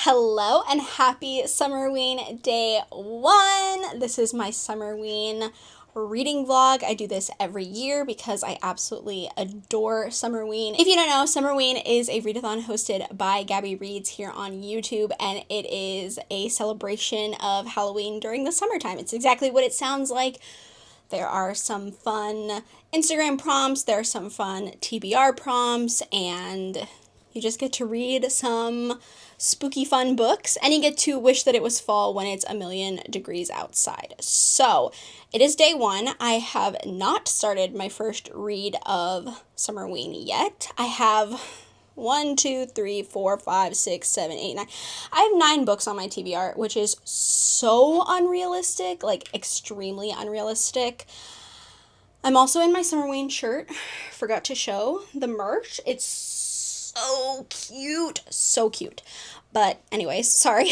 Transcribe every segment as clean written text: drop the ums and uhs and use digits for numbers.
Hello and happy Summerween day 1. This is my Summerween reading vlog. I do this every year because I absolutely adore Summerween. If you don't know, Summerween is a readathon hosted by Gabby Reads here on YouTube, and it is a celebration of Halloween during the summertime. It's exactly what it sounds like. There are some fun Instagram prompts, there are some fun TBR prompts, and you just get to read some spooky fun books, and you get to wish that it was fall when it's a million degrees outside. So, it is day 1. I have not started my first read of Summerween yet. I have 1, 2, 3, 4, 5, 6, 7, 8, 9. I have 9 books on my TBR, which is so unrealistic, like extremely unrealistic. I'm also in my Summerween shirt. Forgot to show the merch. It's so cute. So cute. But anyways, sorry,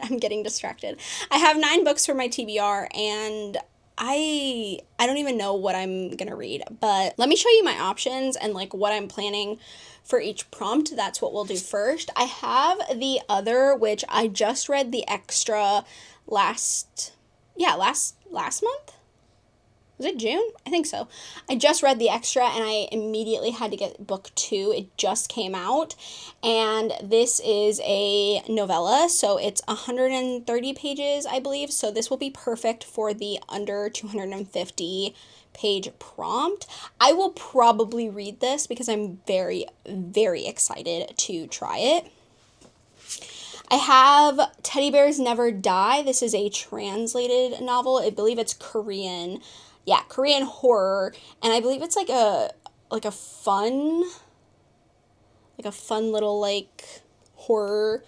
I'm getting distracted. I have 9 books for my TBR, and I don't even know what I'm gonna read, but let me show you my options and like what I'm planning for each prompt. That's what we'll do first. I have the other, which I just read the extra last month? Was it June? I think so. I just read the extra and I immediately had to get book 2. It just came out. And this is a novella, so it's 130 pages, I believe. So this will be perfect for the under 250 page prompt. I will probably read this because I'm very, very excited to try it. I have Teddy Bears Never Die. This is a translated novel. I believe it's Korean. Yeah, Korean horror, and I believe it's like a fun little like horror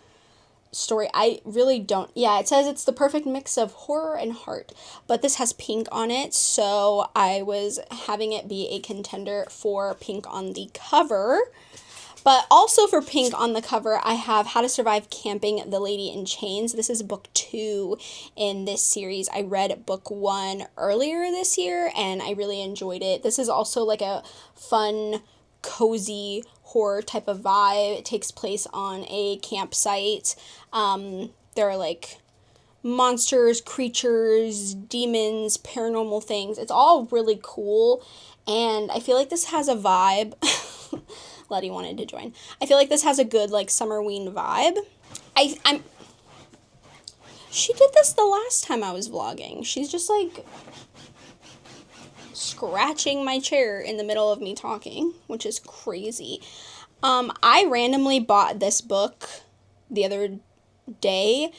story. I really don't. Yeah, it says it's the perfect mix of horror and heart, but this has pink on it, so I was having it be a contender for pink on the cover. But also for pink on the cover, I have How to Survive Camping the Lady in Chains. This is book 2 in this series. I read book 1 earlier this year, and I really enjoyed it. This is also like a fun, cozy horror type of vibe. It takes place on a campsite. There are like monsters, creatures, demons, paranormal things. It's all really cool, and I feel like this has a vibe. Letty wanted to join. I feel like this has a good like Summerween vibe. She did this the last time I was vlogging. She's just like scratching my chair in the middle of me talking, which is crazy. I randomly bought this book the other day.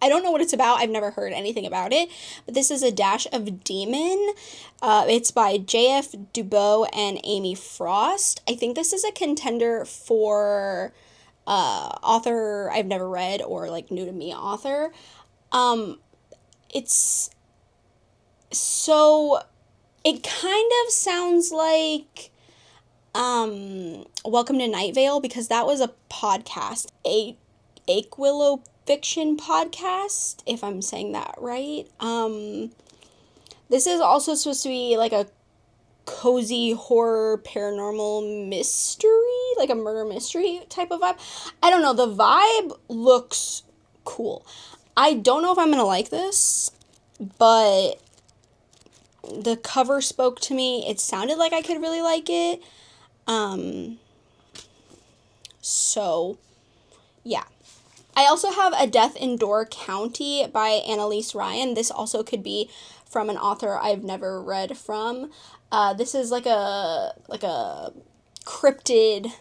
I don't know what it's about. I've never heard anything about it. But this is A Dash of Demon. It's by J.F. Dubois and Amy Frost. I think this is a contender for author I've never read or like new to me author. It's so... It kind of sounds like Welcome to Night Vale, because that was a podcast. Aquillow fiction podcast, if I'm saying that right. This is also supposed to be like a cozy horror paranormal mystery, like a murder mystery type of vibe. I don't know, the vibe looks cool. I don't know if I'm gonna like this, but the cover spoke to me. It sounded like I could really like it. So yeah. I also have A Death in Door County by Annalise Ryan. This also could be from an author I've never read from. This is like a cryptid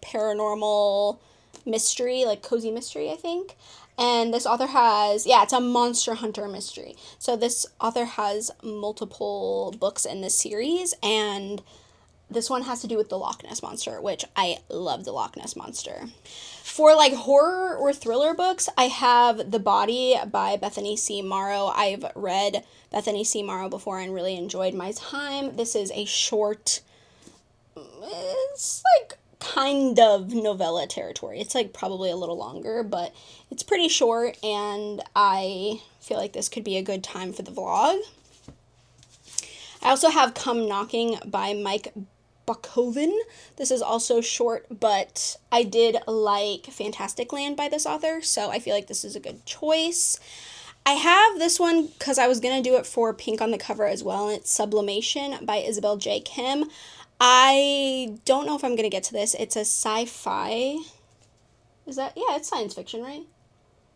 paranormal mystery, like cozy mystery, I think. And this author has, it's a monster hunter mystery. So this author has multiple books in this series, and this one has to do with the Loch Ness Monster, which I love the Loch Ness Monster. For like horror or thriller books, I have The Body by Bethany C. Morrow. I've read Bethany C. Morrow before and really enjoyed my time. This is a short, it's like kind of novella territory. It's like probably a little longer, but it's pretty short, and I feel like this could be a good time for the vlog. I also have Come Knocking by Mike Bakoven. This is also short, but I did like Fantastic Land by this author, so I feel like this is a good choice. I have this one because I was going to do it for pink on the cover as well, and it's Sublimation by Isabel J. Kim. I don't know if I'm going to get to this. It's a sci-fi. Is that? Yeah, it's science fiction, right?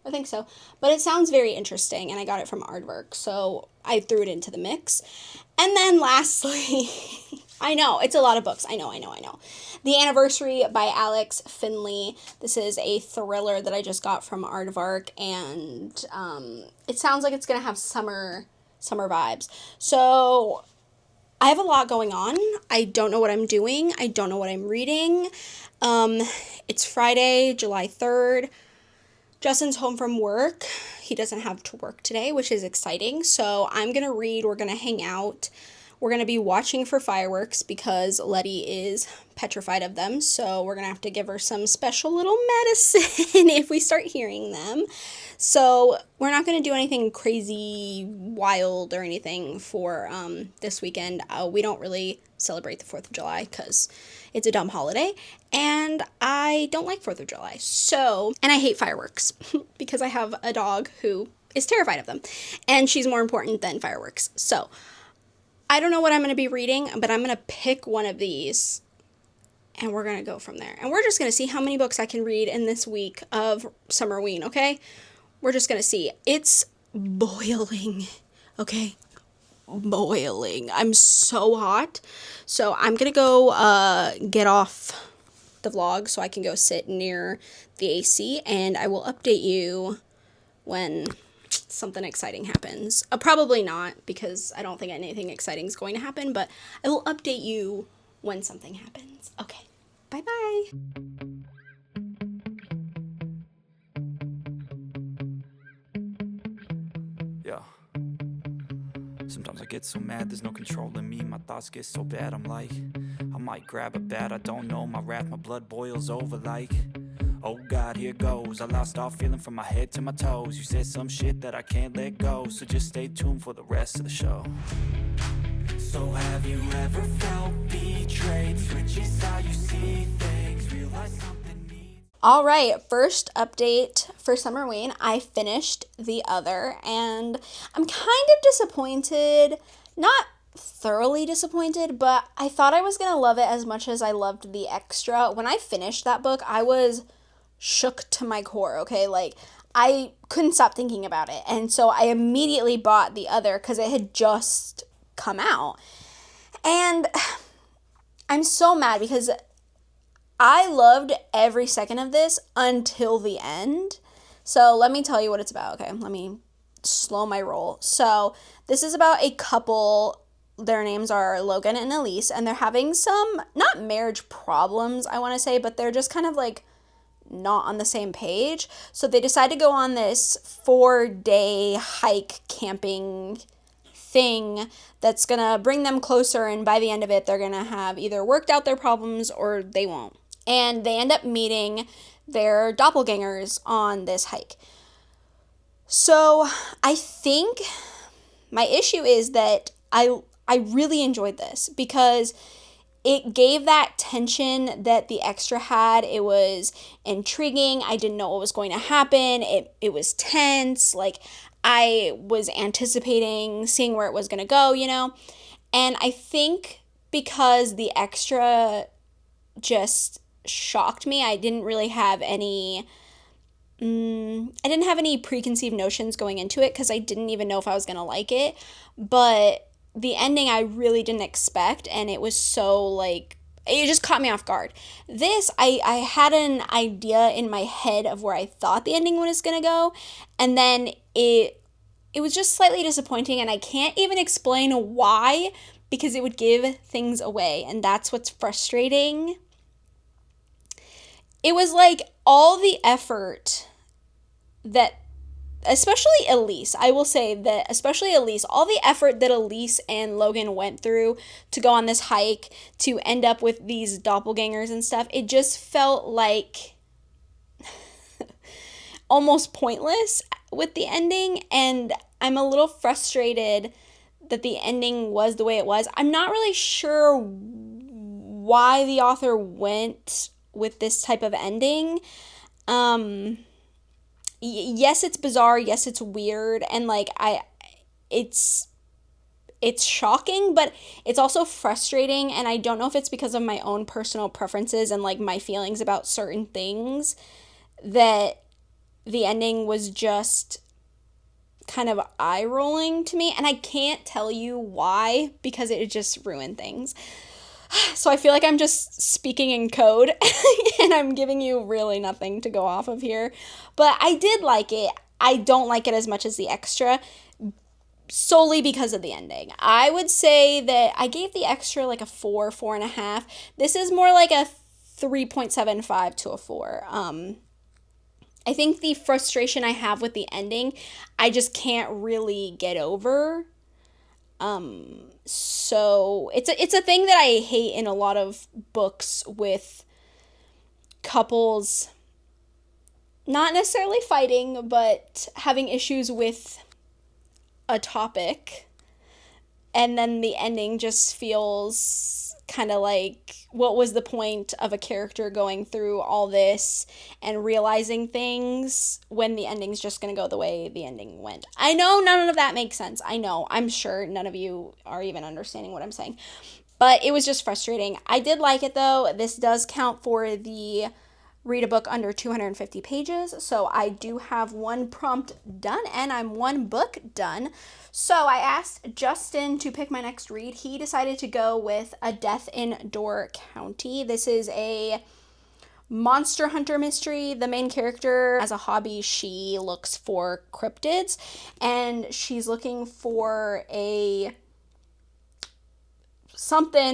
I think so. But it sounds very interesting, and I got it from Aardvark, so I threw it into the mix. And then lastly, I know, it's a lot of books. I know. The Anniversary by Alex Finley. This is a thriller that I just got from Aardvark, and it sounds like it's going to have summer vibes. So I have a lot going on. I don't know what I'm doing. I don't know what I'm reading. It's Friday, July 3rd. Justin's home from work. He doesn't have to work today, which is exciting. So I'm going to read. We're going to hang out. We're going to be watching for fireworks because Letty is petrified of them. So we're going to have to give her some special little medicine if we start hearing them. So we're not going to do anything crazy, wild, or anything for this weekend. We don't really celebrate the 4th of July because it's a dumb holiday, and I don't like 4th of July. So, and I hate fireworks because I have a dog who is terrified of them, and she's more important than fireworks. So, I don't know what I'm going to be reading, but I'm going to pick one of these, and we're going to go from there. And we're just going to see how many books I can read in this week of Summerween, okay? We're just going to see. It's boiling, okay? Boiling. I'm so hot. So I'm going to go get off the vlog so I can go sit near the AC, and I will update you when something exciting happens. Probably not, because I don't think anything exciting is going to happen, but I will update you when something happens. Okay. Bye-bye. Yeah. Sometimes I get so mad, there's no controlling me. My thoughts get so bad, I'm like, I might grab a bat, I don't know. My wrath, my blood boils over like, oh God, here goes. I lost all feeling from my head to my toes. You said some shit that I can't let go, so just stay tuned for the rest of the show. So have you ever felt betrayed? Switches how you see things, realize something needs. All right, first update for Summerween. I finished The Other, and I'm kind of disappointed. Not thoroughly disappointed, but I thought I was going to love it as much as I loved The Extra. When I finished that book, I was shook to my core, okay? Like, I couldn't stop thinking about it, and so I immediately bought The Other because it had just come out. And I'm so mad because I loved every second of this until the end. So let me tell you what it's about. Okay, let me slow my roll. So this is about a couple. Their names are Logan and Elise, and they're having some, not marriage problems, I want to say, but they're just kind of like not on the same page. So they decide to go on this 4-day hike camping thing that's gonna bring them closer, and by the end of it, they're gonna have either worked out their problems or they won't. And they end up meeting their doppelgangers on this hike. So I think my issue is that I really enjoyed this because it gave that tension that The Extra had. It was intriguing. I didn't know what was going to happen. It was tense. Like, I was anticipating seeing where it was going to go, you know? And I think because The Extra just shocked me, I didn't really have any preconceived notions going into it because I didn't even know if I was going to like it. But the ending I really didn't expect, and it was so, like, it just caught me off guard. This, I had an idea in my head of where I thought the ending was going to go, and then it was just slightly disappointing, and I can't even explain why, because it would give things away, and that's what's frustrating. It was like all the effort that, especially Elise, I will say that especially Elise, all the effort that Elise and Logan went through to go on this hike, to end up with these doppelgangers and stuff, it just felt like almost pointless with the ending, and I'm a little frustrated that the ending was the way it was. I'm not really sure why the author went with this type of ending. Yes, it's bizarre. Yes, it's weird. And like, it's shocking, but it's also frustrating. And I don't know if it's because of my own personal preferences and like my feelings about certain things that the ending was just kind of eye rolling to me. And I can't tell you why because it just ruined things. So I feel like I'm just speaking in code and I'm giving you really nothing to go off of here. But I did like it. I don't like it as much as the extra solely because of the ending. I would say that I gave the extra like a 4, 4.5. This is more like a 3.75 to a 4. I think the frustration I have with the ending, I just can't really get over. So it's a thing that I hate in a lot of books with couples not necessarily fighting, but having issues with a topic, and then the ending just feels kind of like, what was the point of a character going through all this and realizing things when the ending's just going to go the way the ending went? I know none of that makes sense. I know. I'm sure none of you are even understanding what I'm saying. But it was just frustrating. I did like it though. This does count for the read a book under 250 pages. So I do have one prompt done and I'm one book done. So I asked Justin to pick my next read. He decided to go with A Death in Door County. This is a monster hunter mystery. The main character, as a hobby, she looks for cryptids and she's looking for an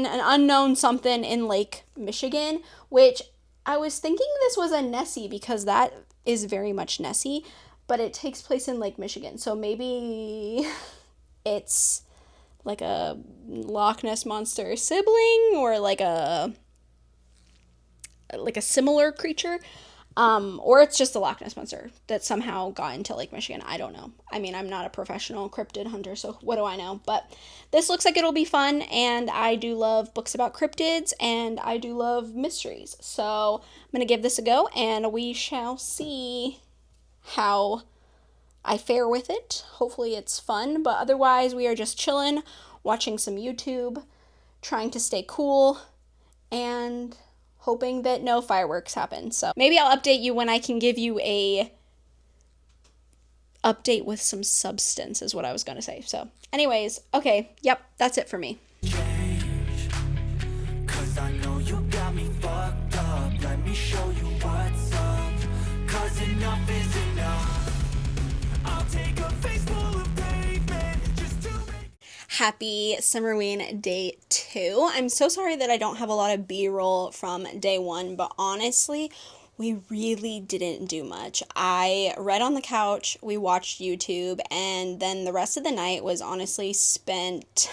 unknown something in Lake Michigan, which I was thinking this was a Nessie because that is very much Nessie, but it takes place in Lake Michigan. So maybe it's like a Loch Ness Monster sibling or like a similar creature. Or it's just a Loch Ness Monster that somehow got into Lake Michigan. I don't know. I mean, I'm not a professional cryptid hunter, so what do I know? But this looks like it'll be fun, and I do love books about cryptids, and I do love mysteries. So I'm going to give this a go, and we shall see how I fare with it. Hopefully it's fun, but otherwise we are just chilling, watching some YouTube, trying to stay cool, and hoping that no fireworks happen. So maybe I'll update you when I can give you a update with some substance is what I was going to say. So anyways, okay, yep, that's it for me. Change, 'cause I know you got me fucked up. Let me show you what's up, 'cause enough is enough. I'll take a face full of pavement just to make... Happy Summerween Day 2. I'm so sorry that I don't have a lot of B-roll from day 1, but honestly, we really didn't do much. I read on the couch, we watched YouTube, and then the rest of the night was honestly spent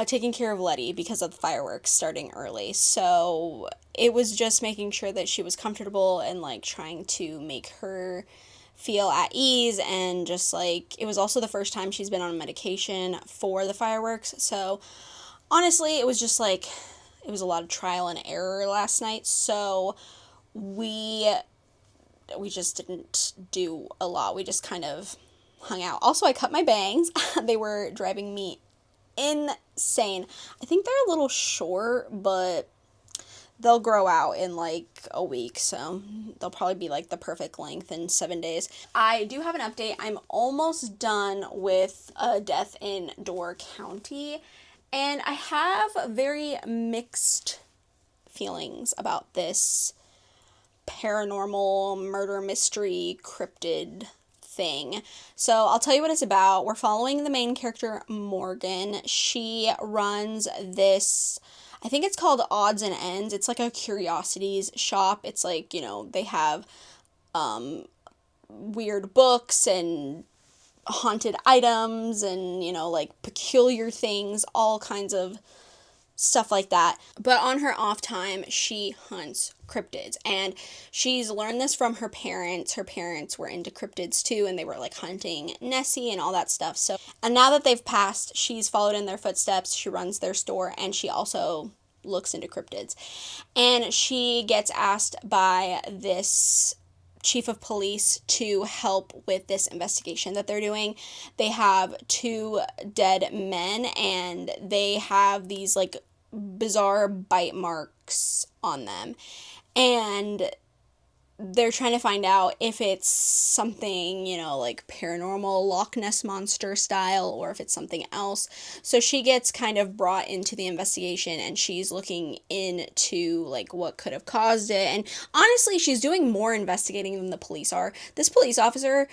taking care of Letty because of the fireworks starting early. So it was just making sure that she was comfortable and like trying to make her feel at ease, and just like, it was also the first time she's been on medication for the fireworks. So honestly, it was just like, it was a lot of trial and error last night. So we just didn't do a lot. We just kind of hung out. Also, I cut my bangs. They were driving me insane. I think they're a little short, but they'll grow out in like a week, so they'll probably be like the perfect length in 7 days. I do have an update. I'm almost done with A Death in Door County, and I have very mixed feelings about this paranormal murder mystery cryptid thing. So I'll tell you what it's about. We're following the main character, Morgan. She runs this, I think it's called Odds and Ends. It's like a curiosities shop. It's like, you know, they have weird books and haunted items and, you know, like peculiar things, all kinds of stuff like that. But on her off time, she hunts cryptids, and she's learned this from her parents. Her parents were into cryptids too, and they were like hunting Nessie and all that stuff. So, and now that they've passed, she's followed in their footsteps. She runs their store, and she also looks into cryptids. And she gets asked by this chief of police to help with this investigation that they're doing. They have 2 dead men, and they have these like bizarre bite marks on them. And they're trying to find out if it's something, like paranormal Loch Ness monster style, or if it's something else. So she gets kind of brought into the investigation, and she's looking into like what could have caused it. And honestly, she's doing more investigating than the police are. This police officer,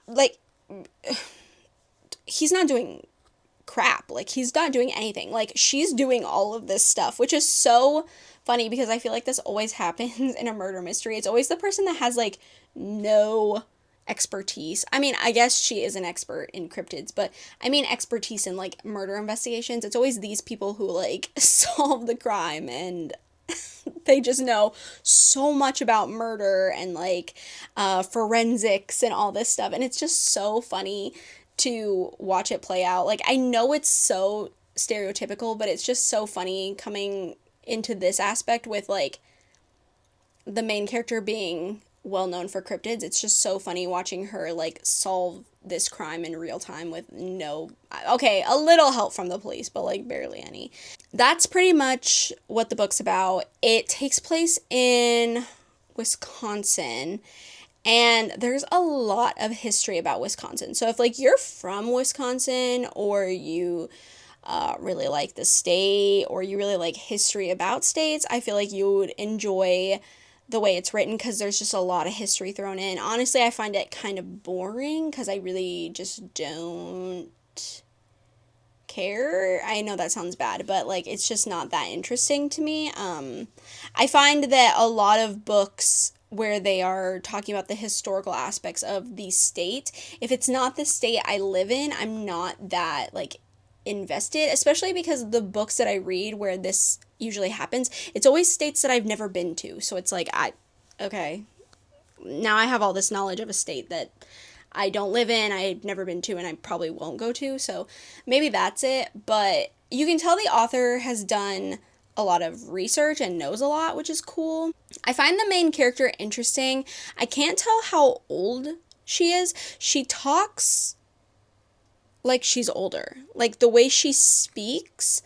like, he's not doing crap. Like, he's not doing anything. Like, she's doing all of this stuff, which is so funny because I feel like this always happens in a murder mystery. It's always the person that has like no expertise. I mean, I guess she is an expert in cryptids, but I mean expertise in like murder investigations. It's always these people who like solve the crime, and they just know so much about murder and like forensics and all this stuff. And it's just so funny to watch it play out. Like, I know it's so stereotypical, but it's just so funny coming into this aspect with like the main character being well known for cryptids. It's just so funny watching her like solve this crime in real time with a little help from the police, but like barely any. That's pretty much what the book's about. It takes place in Wisconsin, and there's a lot of history about Wisconsin. So if like you're from Wisconsin, or you really like the state, or you really like history about states, I feel like you would enjoy the way it's written, because there's just a lot of history thrown in. Honestly, I find it kind of boring because I really just don't care. I know that sounds bad, but like it's just not that interesting to me. I find that a lot of books where they are talking about the historical aspects of the state, if it's not the state I live in, I'm not that like invested, especially because the books that I read where this usually happens, it's always states that I've never been to. So it's like, okay, now I have all this knowledge of a state that I don't live in, I've never been to, and I probably won't go to. So maybe that's it. But you can tell the author has done a lot of research and knows a lot, which is cool. I find the main character interesting. I can't tell how old she is. She talks like she's older. Like the way she speaks,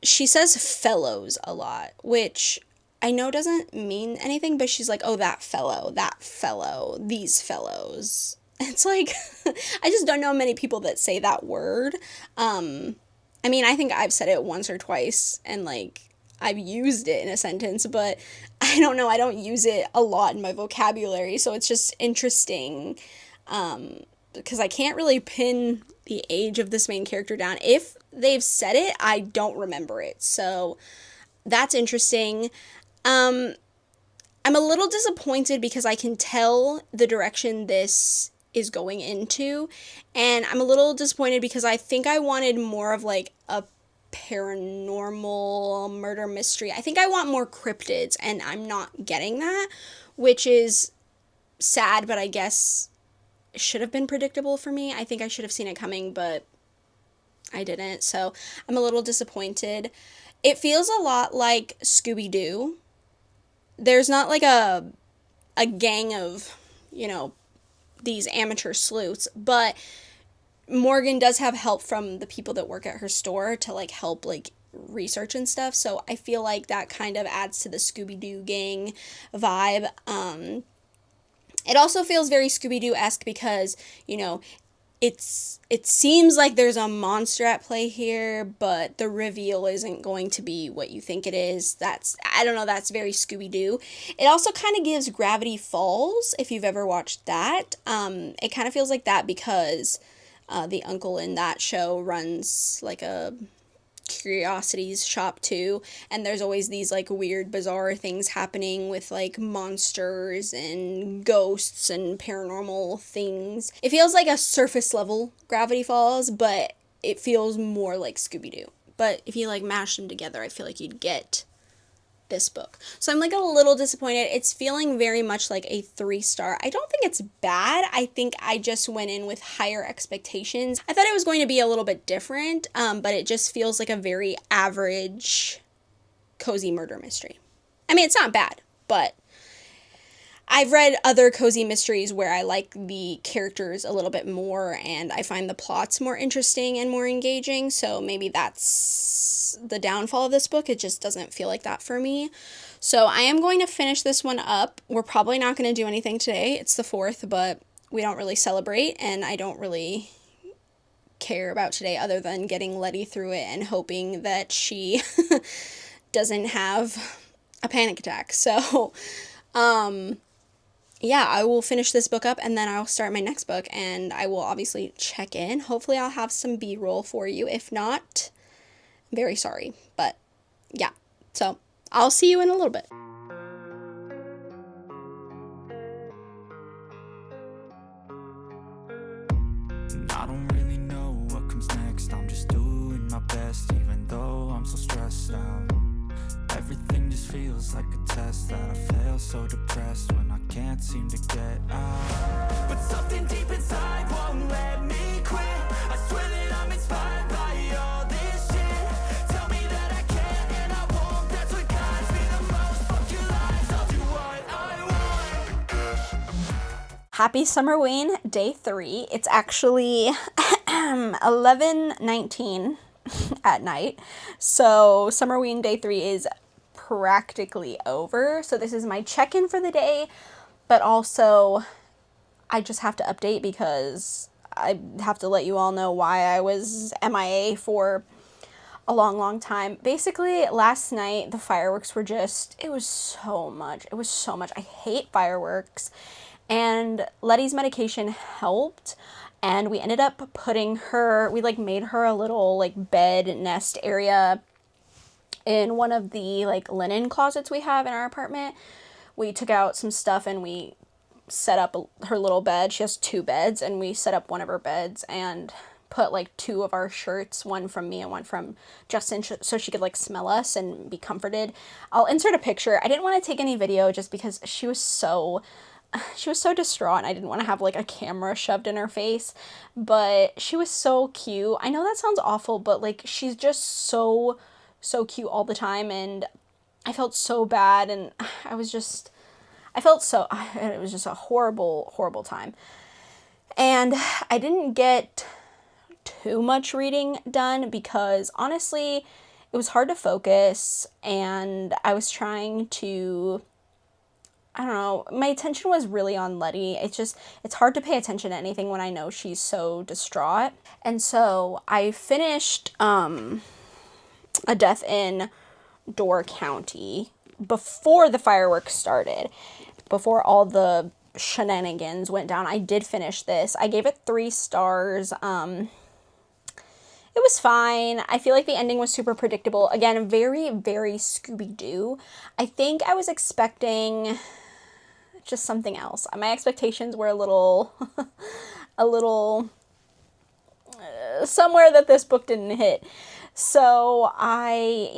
she says fellows a lot, which I know doesn't mean anything, but she's like, oh, that fellow, these fellows. It's like, I just don't know many people that say that word. I mean, I think I've said it once or twice, and like, I've used it in a sentence, but I don't know, I don't use it a lot in my vocabulary, so it's just interesting, because I can't really pin the age of this main character down. If they've said it, I don't remember it, so that's interesting. I'm a little disappointed because I can tell the direction this is going into, and I'm a little disappointed because I think I wanted more of like a paranormal murder mystery. I think I want more cryptids, and I'm not getting that, which is sad, but I guess it should have been predictable for me. I think I should have seen it coming, but I didn't, so I'm a little disappointed. It feels a lot like Scooby-Doo. There's not like a gang of, these amateur sleuths, but Morgan does have help from the people that work at her store to like help like research and stuff, so I feel like that kind of adds to the Scooby-Doo gang vibe. It also feels very Scooby-Doo-esque because, it seems like there's a monster at play here, but the reveal isn't going to be what you think it is. That's very Scooby-Doo. It also kind of gives Gravity Falls, if you've ever watched that. It kind of feels like that because the uncle in that show runs like a curiosities shop too, and there's always these like weird bizarre things happening with like monsters and ghosts and paranormal things. It feels like a surface level Gravity Falls, but it feels more like Scooby-Doo. But if you like mash them together, I feel like you'd get this book. So I'm like a little disappointed. It's feeling very much like a 3-star. I don't think it's bad. I think I just went in with higher expectations. I thought it was going to be a little bit different, but it just feels like a very average cozy murder mystery. I mean, it's not bad, but I've read other cozy mysteries where I like the characters a little bit more and I find the plots more interesting and more engaging, so maybe that's the downfall of this book. It just doesn't feel like that for me. So I am going to finish this one up. We're probably not going to do anything today. It's the 4th, but we don't really celebrate, and I don't really care about today other than getting Letty through it and hoping that she doesn't have a panic attack. So, yeah, I will finish this book up and then I'll start my next book and I will obviously check in. Hopefully I'll have some B-roll for you. If not, I'm very sorry. But yeah, so I'll see you in a little bit. I don't really know what comes next. I'm just doing my best, even though I'm so stressed out. Everything just feels like a test that I fail, so depressed when I can't seem to get out. But something deep inside won't let me quit. I swear that I'm inspired by all this shit. Tell me that I can and I won't. That's what guides me the most. Fuck your lies, I'll do what I want. Happy Summerween Day 3. It's actually 11:19 at night. So Summerween Day 3 is practically over. So this is my check-in for the day, but also I just have to update because I have to let you all know why I was MIA for a long time. Basically, last night the fireworks were just, it was so much. I hate fireworks. And Letty's medication helped, and we ended up putting her, we like made her a little like bed nest area in one of the like linen closets we have in our apartment. We took out some stuff and we set up her little bed. She has 2 beds, and we set up one of her beds and put like 2 of our shirts, one from me and one from Justin, so she could like smell us and be comforted. I'll insert a picture. I didn't want to take any video just because she was so distraught and I didn't want to have like a camera shoved in her face, but she was so cute. I know that sounds awful, but like she's just so cute all the time, and I felt so bad, and it was just a horrible time. And I didn't get too much reading done because honestly it was hard to focus, and I was trying to, I don't know, my attention was really on Letty. It's hard to pay attention to anything when I know she's so distraught. And so I finished A Death in Door County before the fireworks started, before all the shenanigans went down. I did finish this. I gave it 3 stars. It was fine. I feel like the ending was super predictable. Again, very Scooby-Doo. I think I was expecting just something else. My expectations were a little somewhere that this book didn't hit. So I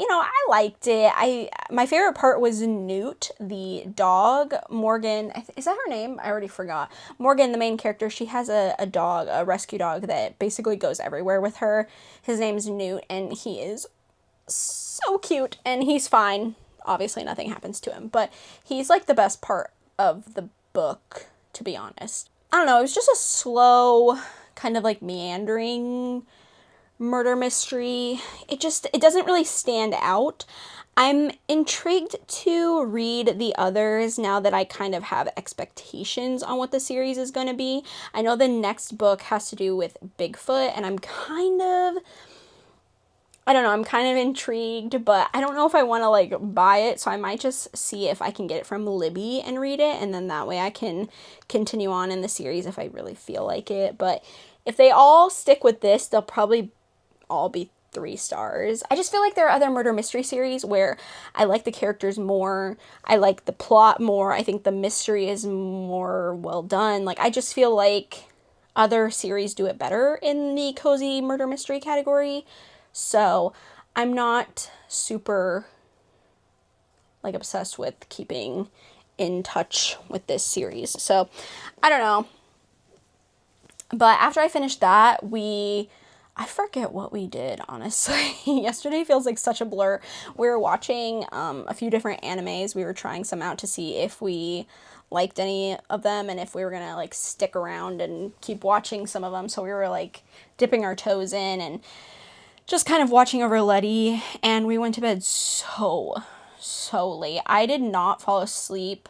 liked it. My favorite part was Newt, the dog. Morgan, is that her name? I already forgot. Morgan, the main character, she has a dog, a rescue dog that basically goes everywhere with her. His name's Newt, and he is so cute, and he's fine. Obviously nothing happens to him, but he's like the best part of the book, to be honest. I don't know, it was just a slow, kind of like meandering murder mystery. It doesn't really stand out. I'm intrigued to read the others now that I kind of have expectations on what the series is going to be. I know the next book has to do with Bigfoot, and I'm kind of intrigued, but I don't know if I want to like buy it, so I might just see if I can get it from Libby and read it, and then that way I can continue on in the series if I really feel like it. But if they all stick with this, they'll probably all be 3 stars. I just feel like there are other murder mystery series where I like the characters more, I like the plot more, I think the mystery is more well done. Like, I just feel like other series do it better in the cozy murder mystery category. So I'm not super like obsessed with keeping in touch with this series. So I don't know. But after I finished that, I forget what we did, honestly. Yesterday feels like such a blur. We were watching a few different animes. We were trying some out to see if we liked any of them and if we were gonna like stick around and keep watching some of them. So we were like dipping our toes in and just kind of watching over Letty, and we went to bed so late. I did not fall asleep.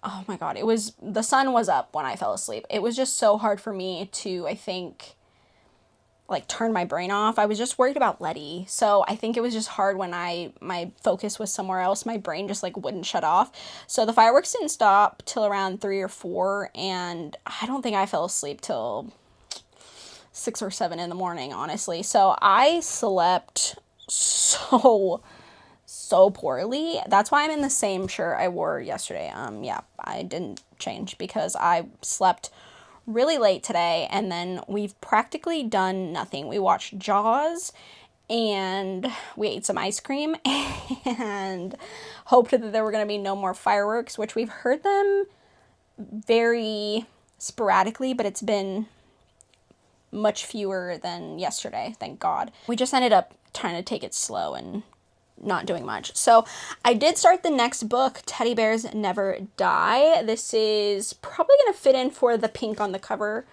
Oh my god, the sun was up when I fell asleep. It was just so hard for me to, I think, like turn my brain off. I was just worried about Letty. So I think it was just hard when my focus was somewhere else. My brain just like wouldn't shut off. So the fireworks didn't stop till around 3 or 4, and I don't think I fell asleep till 6 or 7 in the morning, honestly. So I slept so poorly. That's why I'm in the same shirt I wore yesterday. Yeah, I didn't change because I slept really late today, and then we've practically done nothing. We watched Jaws, and we ate some ice cream, and hoped that there were going to be no more fireworks, which we've heard them very sporadically, but it's been much fewer than yesterday, thank God. We just ended up trying to take it slow and not doing much. So I did start the next book, Teddy Bears Never Die. This is probably going to fit in for the pink on the cover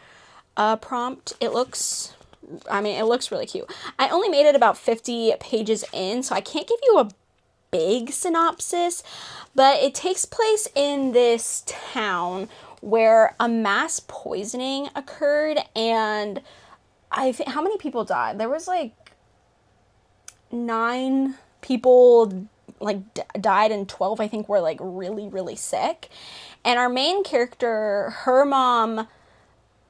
prompt. It looks really cute. I only made it about 50 pages in, so I can't give you a big synopsis, but it takes place in this town where a mass poisoning occurred, and how many people died? There was like 9 people like died, and 12 I think were like really sick. And our main character, her mom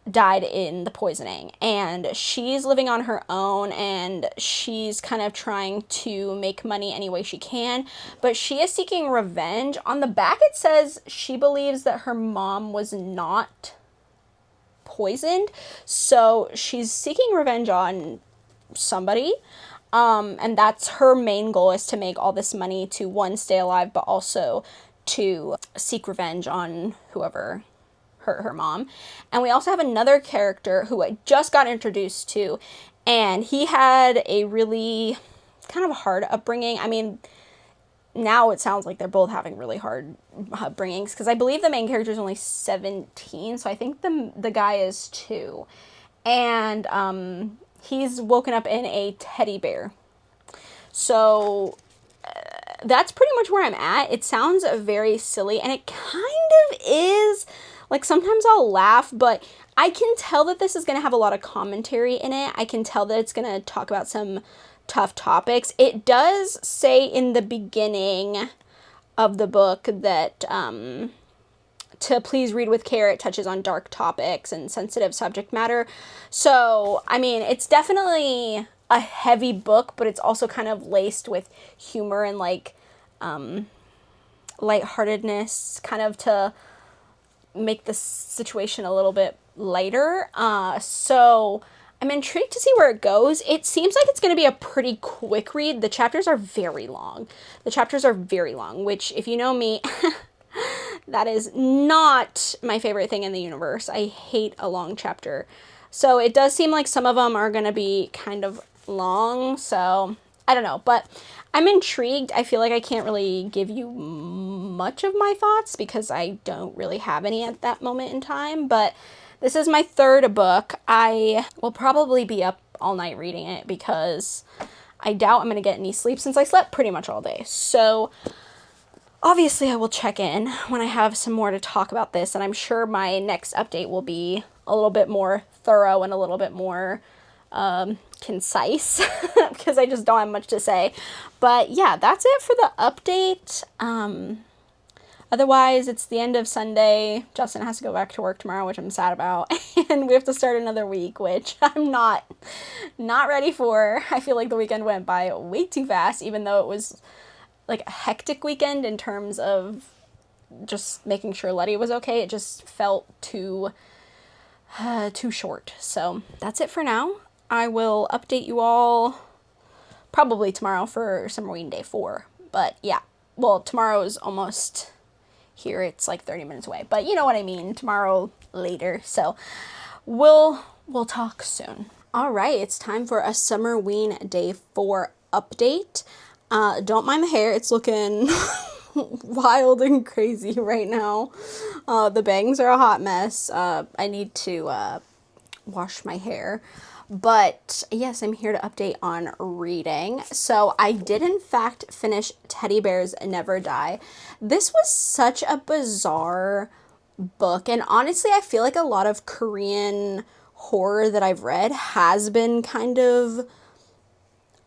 died in the poisoning, and she's living on her own, and she's kind of trying to make money any way she can, but she is seeking revenge. On the back it says she believes that her mom was not poisoned, so she's seeking revenge on somebody. And that's her main goal, is to make all this money to, one, stay alive, but also to seek revenge on whoever hurt her mom. And we also have another character who I just got introduced to, and he had a really kind of hard upbringing. I mean, now it sounds like they're both having really hard upbringings, because I believe the main character is only 17, so I think the guy is 2. And, he's woken up in a teddy bear. So that's pretty much where I'm at. It sounds very silly, and it kind of is. Like, sometimes I'll laugh, but I can tell that this is going to have a lot of commentary in it. I can tell that it's going to talk about some tough topics. It does say in the beginning of the book that to please read with care. It touches on dark topics and sensitive subject matter. So, I mean, it's definitely a heavy book, but it's also kind of laced with humor and like lightheartedness, kind of to make the situation a little bit lighter. So I'm intrigued to see where it goes. It seems like it's going to be a pretty quick read. The chapters are very long. Which, if you know me, that is not my favorite thing in the universe. I hate a long chapter. So it does seem like some of them are going to be kind of long. So I don't know, but I'm intrigued. I feel like I can't really give you much of my thoughts because I don't really have any at that moment in time. But this is my 3rd book. I will probably be up all night reading it because I doubt I'm going to get any sleep since I slept pretty much all day. So obviously I will check in when I have some more to talk about this, and I'm sure my next update will be a little bit more thorough and a little bit more concise because I just don't have much to say. But yeah, that's it for the update. Otherwise, it's the end of Sunday. Justin has to go back to work tomorrow, which I'm sad about. And we have to start another week, which I'm not ready for. I feel like the weekend went by way too fast, even though it was like a hectic weekend in terms of just making sure Letty was okay. It just felt too short. So that's it for now. I will update you all probably tomorrow for Summerween Day 4. But yeah, well, tomorrow is almost here. It's like 30 minutes away, but you know what I mean. Tomorrow later. So we'll talk soon. All right, it's time for a Summerween Day 4 update. Don't mind the hair. It's looking wild and crazy right now. The bangs are a hot mess. I need to wash my hair. But yes, I'm here to update on reading. So I did in fact finish Teddy Bears Never Die. This was such a bizarre book, and honestly I feel like a lot of Korean horror that I've read has been kind of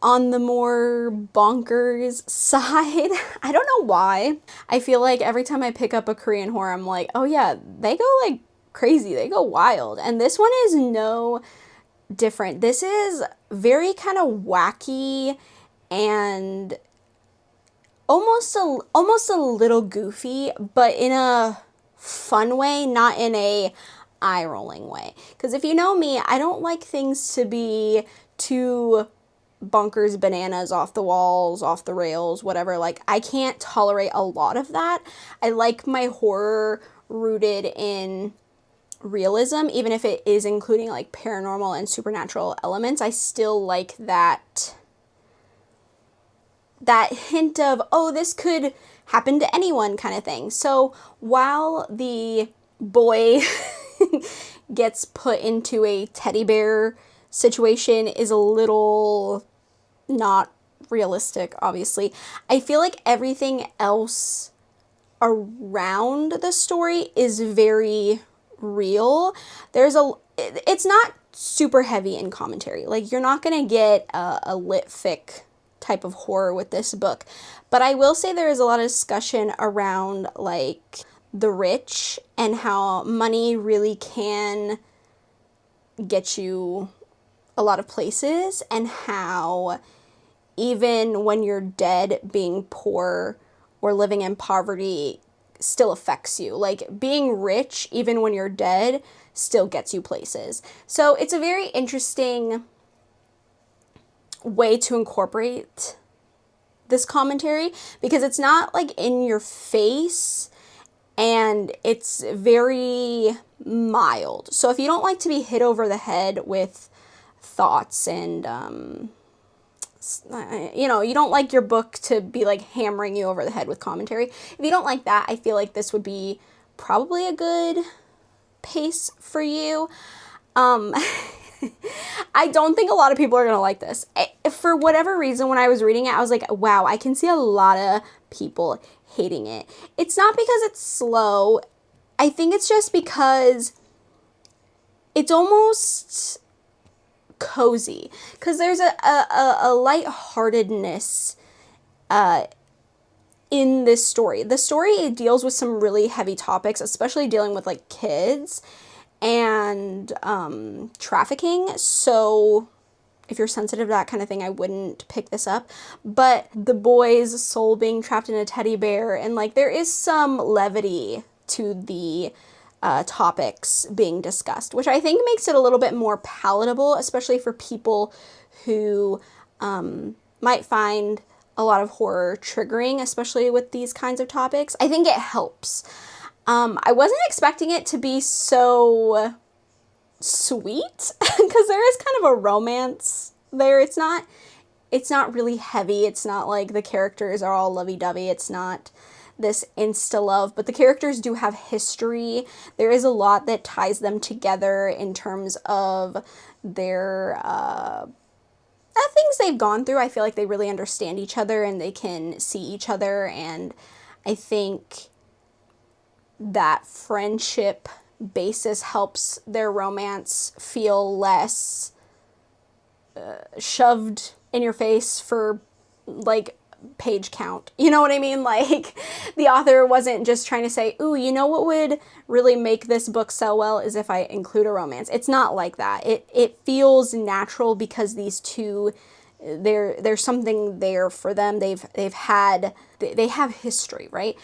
on the more bonkers side. I don't know why. I feel like every time I pick up a Korean horror, I'm like, oh yeah, they go like crazy, they go wild. And this one is no different. This is very kind of wacky and almost a little goofy, but in a fun way, not in a eye-rolling way. Because if you know me, I don't like things to be too bonkers, bananas, off the walls, off the rails, whatever. Like, I can't tolerate a lot of that. I like my horror rooted in realism, even if it is including like paranormal and supernatural elements. I still like that hint of, oh, this could happen to anyone kind of thing. So while the boy gets put into a teddy bear situation is a little not realistic, obviously, I feel like everything else around the story is very real. It's not super heavy in commentary. Like, you're not gonna get a lit fic type of horror with this book. But I will say there is a lot of discussion around like the rich and how money really can get you a lot of places, and how even when you're dead, being poor or living in poverty still affects you. Like, being rich, even when you're dead, still gets you places. So it's a very interesting way to incorporate this commentary, because it's not like in your face and it's very mild. So if you don't like to be hit over the head with thoughts and you don't like your book to be like hammering you over the head with commentary, if you don't like that, I feel like this would be probably a good pace for you. I don't think a lot of people are going to like this. For whatever reason, when I was reading it, I was like, wow, I can see a lot of people hating it. It's not because it's slow. I think it's just because it's almost cozy. Because there's a lightheartedness in this story. The story deals with some really heavy topics, especially dealing with like kids and trafficking. So if you're sensitive to that kind of thing, I wouldn't pick this up. But the boy's soul being trapped in a teddy bear, and like there is some levity to the topics being discussed, which I think makes it a little bit more palatable, especially for people who might find a lot of horror triggering, especially with these kinds of topics. I think it helps. I wasn't expecting it to be so sweet, because there is kind of a romance there. It's not really heavy. It's not like the characters are all lovey-dovey. It's not this insta-love, but the characters do have history. There is a lot that ties them together in terms of their things they've gone through. I feel like they really understand each other and they can see each other, and I think that friendship basis helps their romance feel less shoved in your face for like page count. You know what I mean? Like, the author wasn't just trying to say, ooh, you know what would really make this book sell well is if I include a romance. It's not like that. It feels natural because these two, there's something there for them. They have history, right?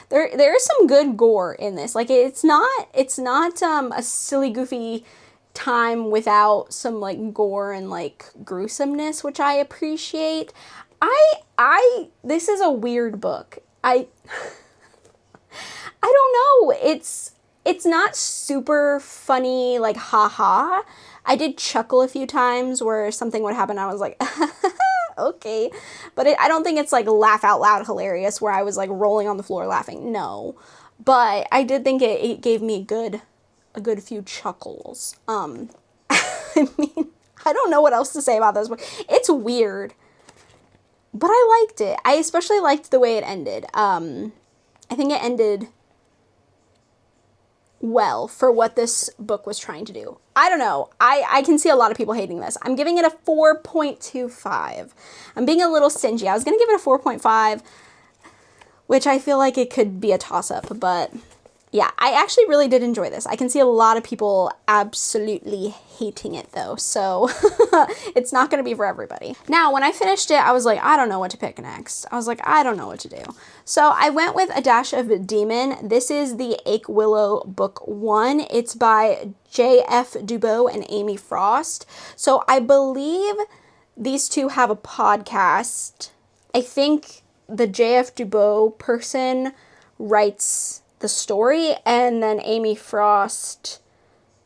There is some good gore in this. Like, it's not a silly, goofy time without some like gore and like gruesomeness, which I appreciate. This is a weird book. I don't know. It's not super funny, like, haha. I did chuckle a few times where something would happen. I was like, okay. But I don't think it's like laugh out loud hilarious where I was like rolling on the floor laughing. No. But I did think it gave me a good few chuckles. I mean, I don't know what else to say about this book. It's weird. But I liked it. I especially liked the way it ended. I think it ended well for what this book was trying to do. I don't know. I can see a lot of people hating this. I'm giving it a 4.25. I'm being a little stingy. I was going to give it a 4.5, which I feel like it could be a toss-up, but yeah, I actually really did enjoy this. I can see a lot of people absolutely hating it though, so it's not going to be for everybody. Now, when I finished it, I was like, I don't know what to pick next. I was like, I don't know what to do. So I went with A Dash of Demon. This is the Ake Willow book 1. It's by J.F. Dubois and Amy Frost. So I believe these two have a podcast. I think the J.F. Dubois person writes the story, and then Amy Frost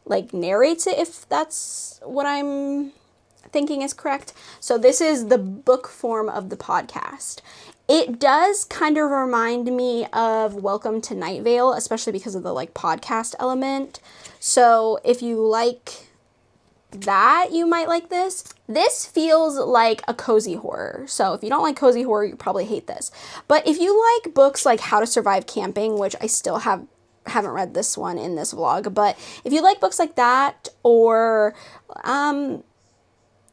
like narrates it, if that's what I'm thinking is correct. So this is the book form of the podcast. It does kind of remind me of Welcome to Night Vale, especially because of the like podcast element. So if you like that, you might like this. This feels like a cozy horror. So if you don't like cozy horror, you probably hate this. But if you like books like How to Survive Camping, which I still haven't read this one in this vlog, but if you like books like that, or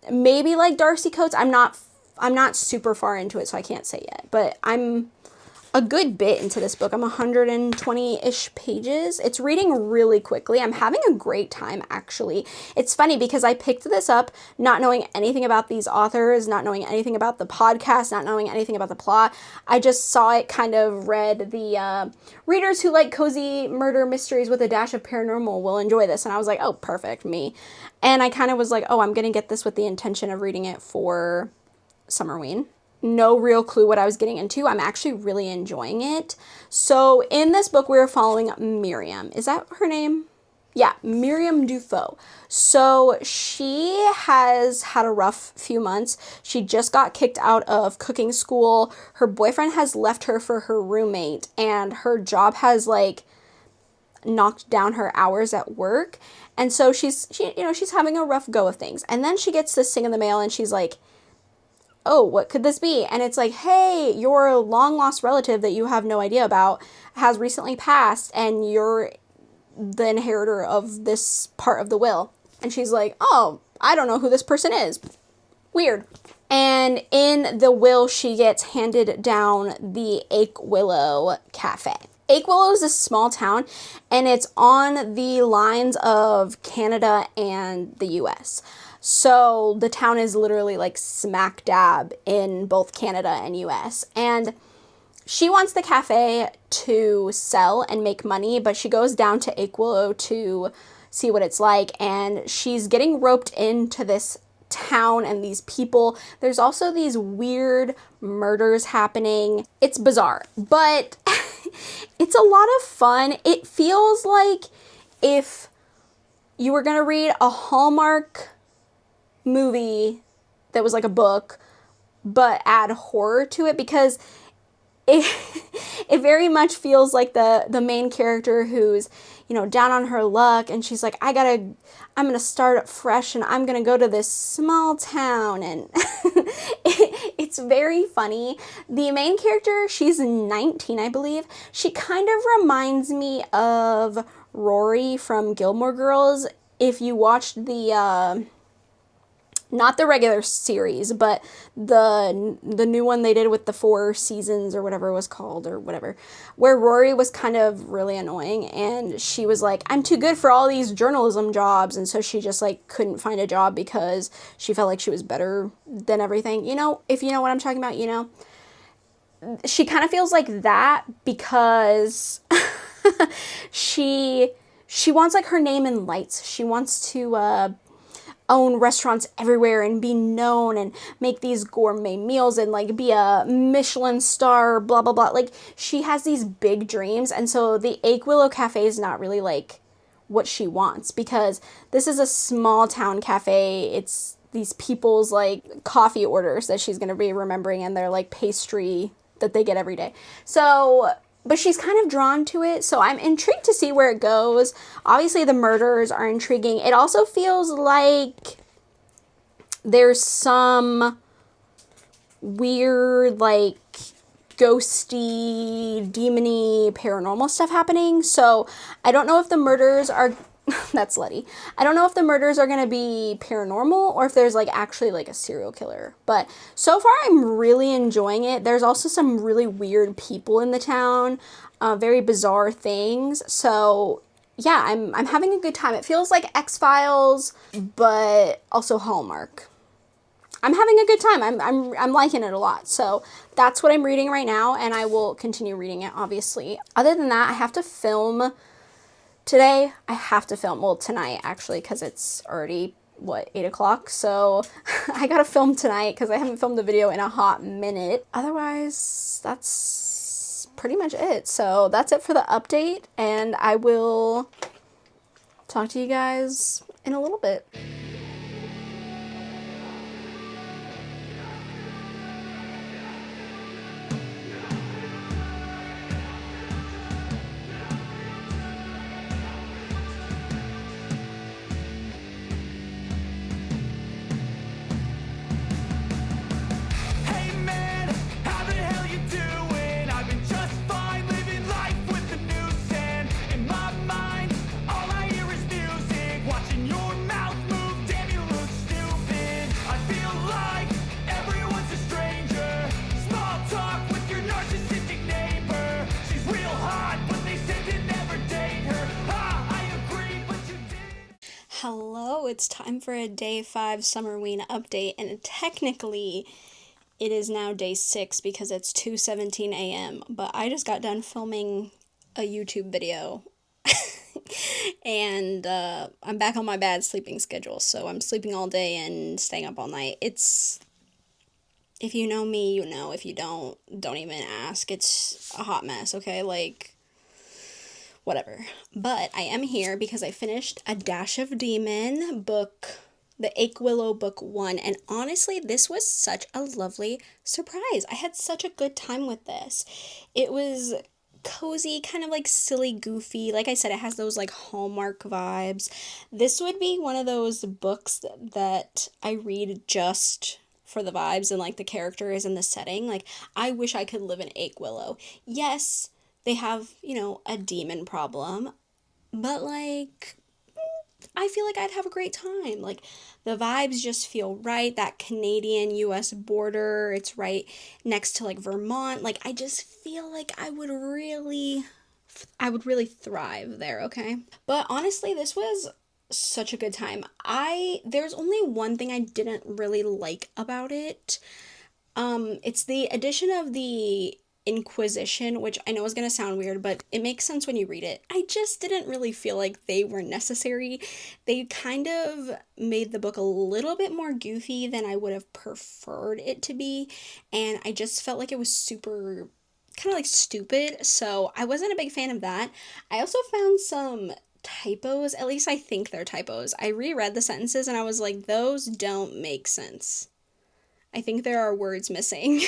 maybe like Darcy Coates, I'm not super far into it, so I can't say yet, but I'm a good bit into this book. I'm 120-ish pages. It's reading really quickly. I'm having a great time, actually. It's funny because I picked this up not knowing anything about these authors, not knowing anything about the podcast, not knowing anything about the plot. I just saw it, kind of read the readers who like cozy murder mysteries with a dash of paranormal will enjoy this. And I was like, oh, perfect, me. And I kind of was like, oh, I'm going to get this with the intention of reading it for Summerween. No real clue what I was getting into. I'm actually really enjoying it. So in this book, we're following Miriam. Is that her name? Yeah, Miriam Dufault. So she has had a rough few months. She just got kicked out of cooking school. Her boyfriend has left her for her roommate, and her job has like knocked down her hours at work. And so she's having a rough go of things. And then she gets this thing in the mail, and she's like, oh, what could this be? And it's like, hey, your long lost relative that you have no idea about has recently passed, and you're the inheritor of this part of the will. And she's like, oh, I don't know who this person is. Weird. And in the will, she gets handed down the Ake Willow Cafe. Ake Willow is a small town, and it's on the lines of Canada and the US. So the town is literally like smack dab in both Canada and US. And she wants the cafe to sell and make money, but she goes down to Ake Willow to see what it's like. And she's getting roped into this town and these people. There's also these weird murders happening. It's bizarre, but it's a lot of fun. It feels like if you were going to read a Hallmark movie that was like a book, but add horror to it, because it very much feels like the main character who's, down on her luck, and she's like, I'm gonna start up fresh, and I'm gonna go to this small town, and it's very funny. The main character, she's 19, I believe. She kind of reminds me of Rory from Gilmore Girls. If you watched the not the regular series, but the new one they did with the 4 seasons or whatever it was called, or whatever, where Rory was kind of really annoying, and she was like, I'm too good for all these journalism jobs, and so she just like couldn't find a job because she felt like she was better than everything. If you know what I'm talking about, she kind of feels like that, because she wants like her name in lights. She wants to own restaurants everywhere and be known and make these gourmet meals and like be a Michelin star, blah blah blah. Like she has these big dreams, and so the Ache Willow Cafe is not really like what she wants, because this is a small town cafe. It's these people's like coffee orders that she's going to be remembering, and their like pastry that they get every day. So but she's kind of drawn to it, so I'm intrigued to see where it goes. Obviously, the murders are intriguing. It also feels like there's some weird, like, ghosty, demony, paranormal stuff happening. So I don't know if the murders are... that's slutty. I don't know if the murders are going to be paranormal or if there's like actually like a serial killer. But so far I'm really enjoying it. There's also some really weird people in the town, very bizarre things. So yeah, I'm having a good time. It feels like X-Files, but also Hallmark. I'm having a good time. I'm liking it a lot. So that's what I'm reading right now, and I will continue reading it, obviously. Other than that, I have to film today. I have to film, well, tonight actually, because it's already, what, 8 o'clock? So I gotta film tonight because I haven't filmed a video in a hot minute. Otherwise, that's pretty much it. So that's it for the update, and I will talk to you guys in a little bit. Hey man, how the hell you doing? I've been just fine, living life with the news, and in my mind, all I hear is music. Watching your mouth move, damn you look stupid. I feel like everyone's a stranger. Small talk with your narcissistic neighbor. She's real hot, but they said to never date her. Ah, I agree, but you did. Hello, it's time for a day 5 Summerween update, and technically it is now day 6 because it's 2:17 a.m., but I just got done filming a YouTube video and I'm back on my bad sleeping schedule, so I'm sleeping all day and staying up all night. It's, if you know me, you know. If you don't even ask. It's a hot mess, okay? Like, whatever. But I am here because I finished A Dash of Demon book, the Ache Willow book 1, and honestly, this was such a lovely surprise. I had such a good time with this. It was cozy, kind of like silly, goofy. Like I said, it has those like Hallmark vibes. This would be one of those books that I read just for the vibes and like the characters and the setting. Like, I wish I could live in Ache Willow. Yes, they have, you know, a demon problem, but like, I feel like I'd have a great time. Like, the vibes just feel right. That Canadian-US border, it's right next to like Vermont. Like, I just feel like I would really thrive there, okay? But honestly, this was such a good time. There's only one thing I didn't really like about it. It's the addition of the Inquisition, which I know is going to sound weird, but it makes sense when you read it. I just didn't really feel like they were necessary. They kind of made the book a little bit more goofy than I would have preferred it to be, and I just felt like it was super kind of like stupid, so I wasn't a big fan of that. I also found some typos, at least I think they're typos. I reread the sentences and I was like, those don't make sense. I think there are words missing,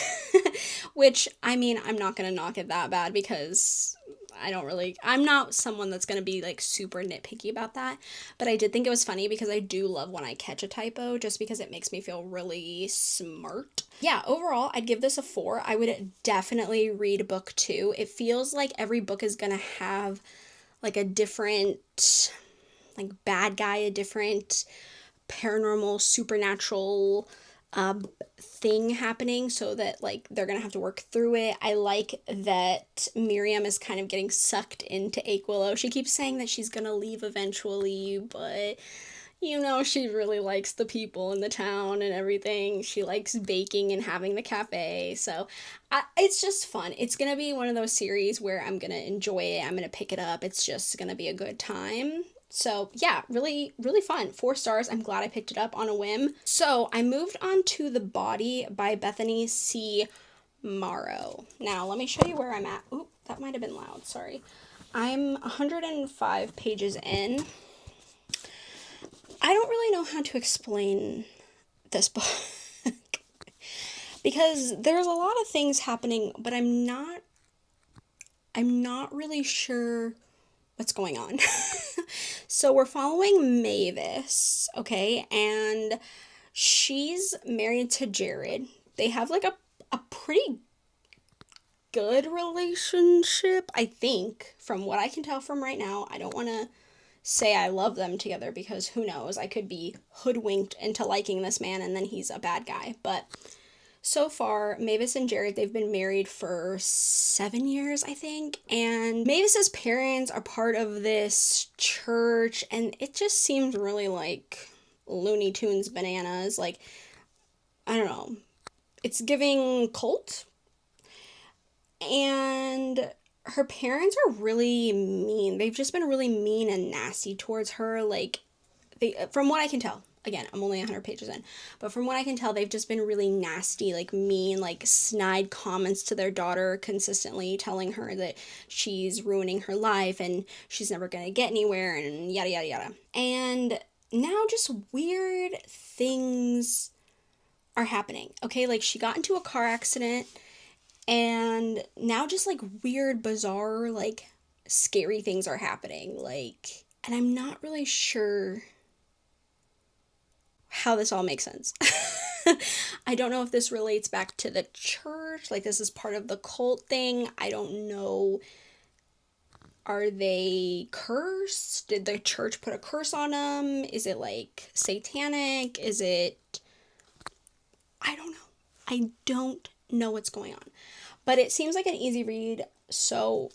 which, I mean, I'm not going to knock it that bad because I'm not someone that's going to be like super nitpicky about that, but I did think it was funny because I do love when I catch a typo just because it makes me feel really smart. Yeah, overall, I'd give this a 4. I would definitely read book 2. It feels like every book is going to have like a different, like, bad guy, a different paranormal, supernatural thing happening, so that like they're gonna have to work through it. I like that Miriam is kind of getting sucked into Ache Willow. She keeps saying that she's gonna leave eventually, but you know, she really likes the people in the town and everything. She likes baking and having the cafe, so it's just fun. It's gonna be one of those series where I'm gonna enjoy it. I'm gonna pick it up. It's just gonna be a good time. So yeah, really, really fun. 4 stars. I'm glad I picked it up on a whim. So I moved on to The Body by Bethany C. Morrow. Now let me show you where I'm at. Oop, that might have been loud, sorry. I'm 105 pages in. I don't really know how to explain this book because there's a lot of things happening, but I'm not really sure what's going on. So we're following Mavis, okay? And she's married to Jared. They have like a pretty good relationship, I think, from what I can tell from right now. I don't want to say I love them together because who knows? I could be hoodwinked into liking this man and then he's a bad guy. But so far, Mavis and Jared, they've been married for 7 years, I think. And Mavis's parents are part of this church, and it just seems really like Looney Tunes bananas. Like, I don't know. It's giving cult. And her parents are really mean. They've just been really mean and nasty towards her. Like, from what I can tell, again, I'm only 100 pages in, but from what I can tell, they've just been really nasty, like mean, like snide comments to their daughter, consistently telling her that she's ruining her life and she's never gonna get anywhere and yada yada yada. And now just weird things are happening. Okay, like she got into a car accident and now just like weird, bizarre, like scary things are happening. Like, and I'm not really sure how this all makes sense. I don't know if this relates back to the church, like this is part of the cult thing. I don't know. Are they cursed? Did the church put a curse on them? Is it like satanic? Is it... I don't know. I don't know what's going on. But it seems like an easy read, so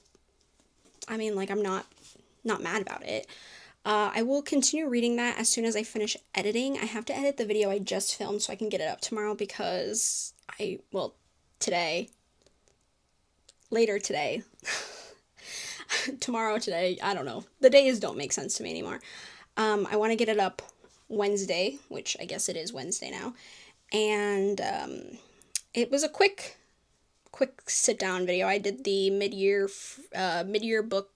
I mean, like, I'm not mad about it. I will continue reading that as soon as I finish editing. I have to edit the video I just filmed so I can get it up tomorrow because later today, tomorrow, today, I don't know. The days don't make sense to me anymore. I want to get it up Wednesday, which I guess it is Wednesday now. And it was a quick sit down video. I did the mid-year book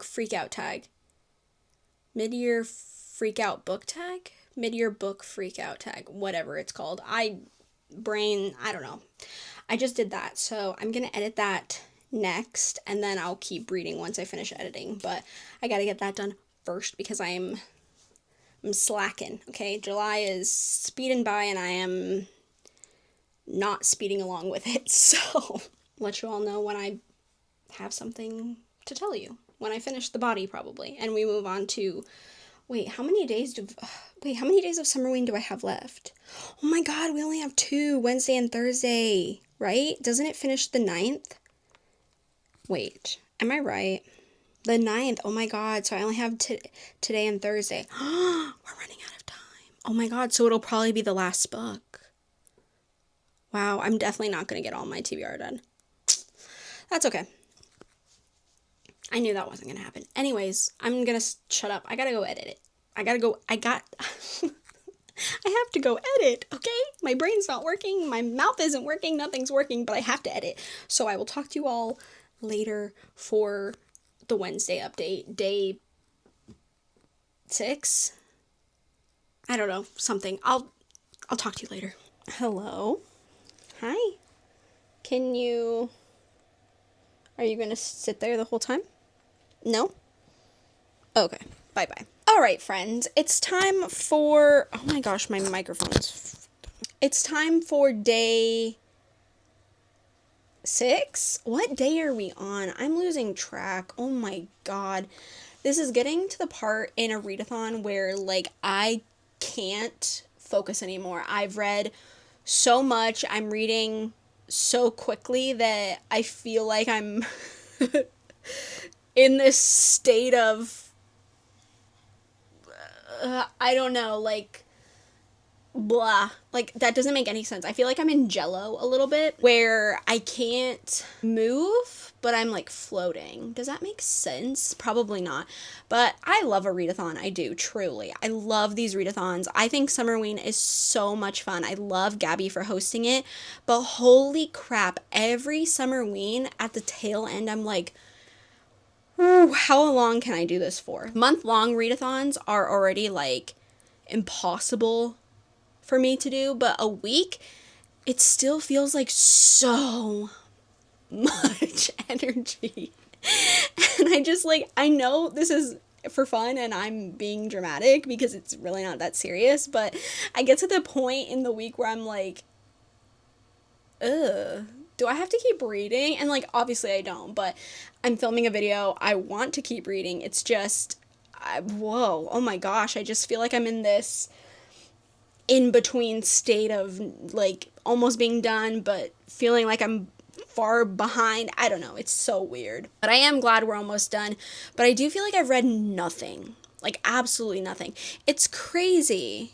freak out tag. Mid-year freak-out book tag? Mid-year book freak-out tag. Whatever it's called. I don't know. I just did that. So I'm going to edit that next. And then I'll keep reading once I finish editing. But I got to get that done first because I'm slacking. Okay? July is speeding by and I am not speeding along with it. So let you all know when I have something to tell you. When I finish The Body, probably. And we move on to... how many days of Summerween do I have left? Oh my god, we only have 2, Wednesday and Thursday, right? Doesn't it finish the 9th? Wait, am I right? The 9th, oh my god, so I only have today and Thursday. We're running out of time. Oh my god, so it'll probably be the last book. Wow, I'm definitely not going to get all my TBR done. That's okay. I knew that wasn't going to happen. Anyways, I'm going to shut up. I got to go edit it. I have to go edit, okay? My brain's not working. My mouth isn't working. Nothing's working, but I have to edit. So I will talk to you all later for the Wednesday update. Day 6? I don't know. Something. I'll talk to you later. Hello? Hi. Are you going to sit there the whole time? No? Okay. Bye-bye. All right, friends. It's time for... Oh my gosh, my microphone's... It's time for day 6? What day are we on? I'm losing track. Oh my god. This is getting to the part in a readathon where, like, I can't focus anymore. I've read so much. I'm reading so quickly that I feel like I'm in this state of I don't know, like blah, like that doesn't make any sense. I feel like I'm in jello a little bit where I can't move but I'm like floating. Does that make sense? Probably not. But I love a readathon. I do, truly. I love these readathons. I think Summerween is so much fun. I love Gabby for hosting it. But holy crap, every Summerween at the tail end, I'm like, ooh, how long can I do this for? Month-long readathons are already like impossible for me to do, but a week, it still feels like so much energy. And I just like, I know this is for fun and I'm being dramatic because it's really not that serious, but I get to the point in the week where I'm like, ugh, do I have to keep reading? And like, obviously I don't, but I'm filming a video. I want to keep reading. It's just, whoa, oh my gosh, I just feel like I'm in this in between state of like almost being done, but feeling like I'm far behind. I don't know. It's so weird. But I am glad we're almost done. But I do feel like I've read nothing. Like absolutely nothing. It's crazy.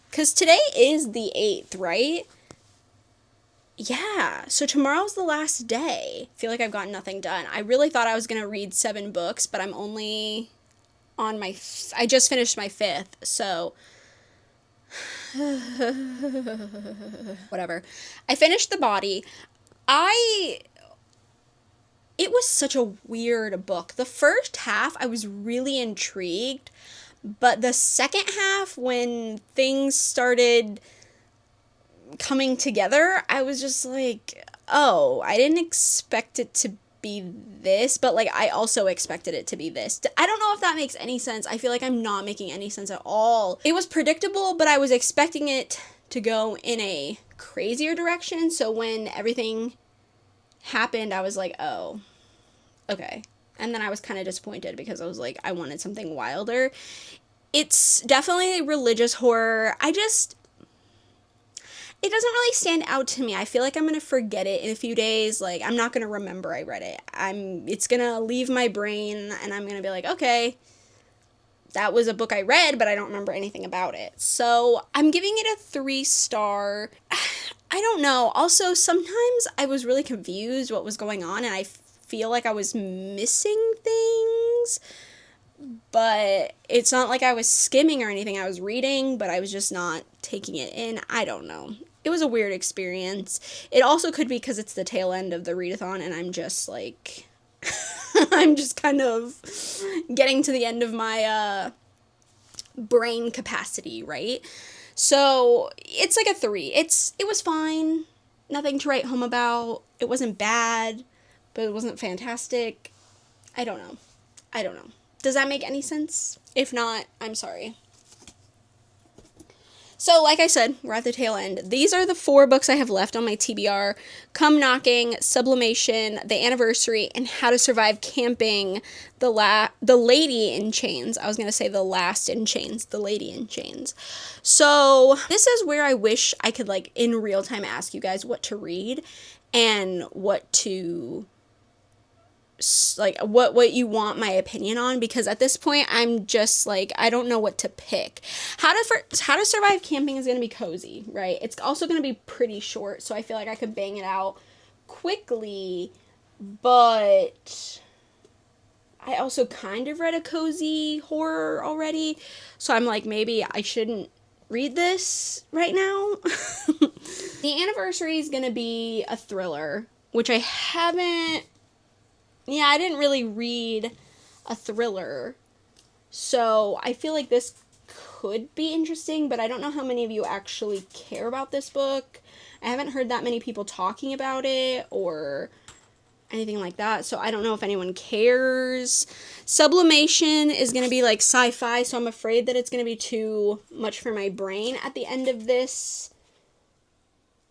Because today is the 8th, right? Yeah. So tomorrow's the last day. I feel like I've gotten nothing done. I really thought I was going to read 7 books, but I'm only on my... I just finished my 5th, so... whatever. I finished The Body. It was such a weird book. The first half, I was really intrigued, but the second half, when things started coming together, I was just like, oh, I didn't expect it to be this, but like I also expected it to be this. I don't know if that makes any sense. I feel like I'm not making any sense at all. It was predictable, but I was expecting it to go in a crazier direction, so when everything happened, I was like, oh, okay. And then I was kind of disappointed because I was like, I wanted something wilder. It's definitely religious horror. It doesn't really stand out to me. I feel like I'm going to forget it in a few days. Like, I'm not going to remember I read it. It's going to leave my brain, and I'm going to be like, okay, that was a book I read, but I don't remember anything about it. So I'm giving it a 3-star. I don't know. Also, sometimes I was really confused what was going on, and I feel like I was missing things. But it's not like I was skimming or anything. I was reading, but I was just not taking it in. I don't know. It was a weird experience. It also could be because it's the tail end of the readathon, and I'm just like... I'm just kind of getting to the end of my brain capacity, right? So it's like a 3. It was fine. Nothing to write home about. It wasn't bad, but it wasn't fantastic. I don't know. Does that make any sense? If not, I'm sorry. So, like I said, we're at the tail end. These are the 4 books I have left on my TBR. Come Knocking, Sublimation, The Anniversary, and How to Survive Camping, The Lady in Chains. I was going to say The Last in Chains, The Lady in Chains. So, this is where I wish I could, like, in real time ask you guys what to read and what to... like what you want my opinion on, because at this point I'm just like, I don't know what to pick. How to Survive Camping is going to be cozy, right? It's also going to be pretty short, so I feel like I could bang it out quickly, but I also kind of read a cozy horror already, so I'm like, maybe I shouldn't read this right now. The Anniversary is going to be a thriller, which I haven't... Yeah, I didn't really read a thriller, so I feel like this could be interesting, but I don't know how many of you actually care about this book. I haven't heard that many people talking about it or anything like that, so I don't know if anyone cares. Sublimation is going to be like sci-fi, so I'm afraid that it's going to be too much for my brain at the end of this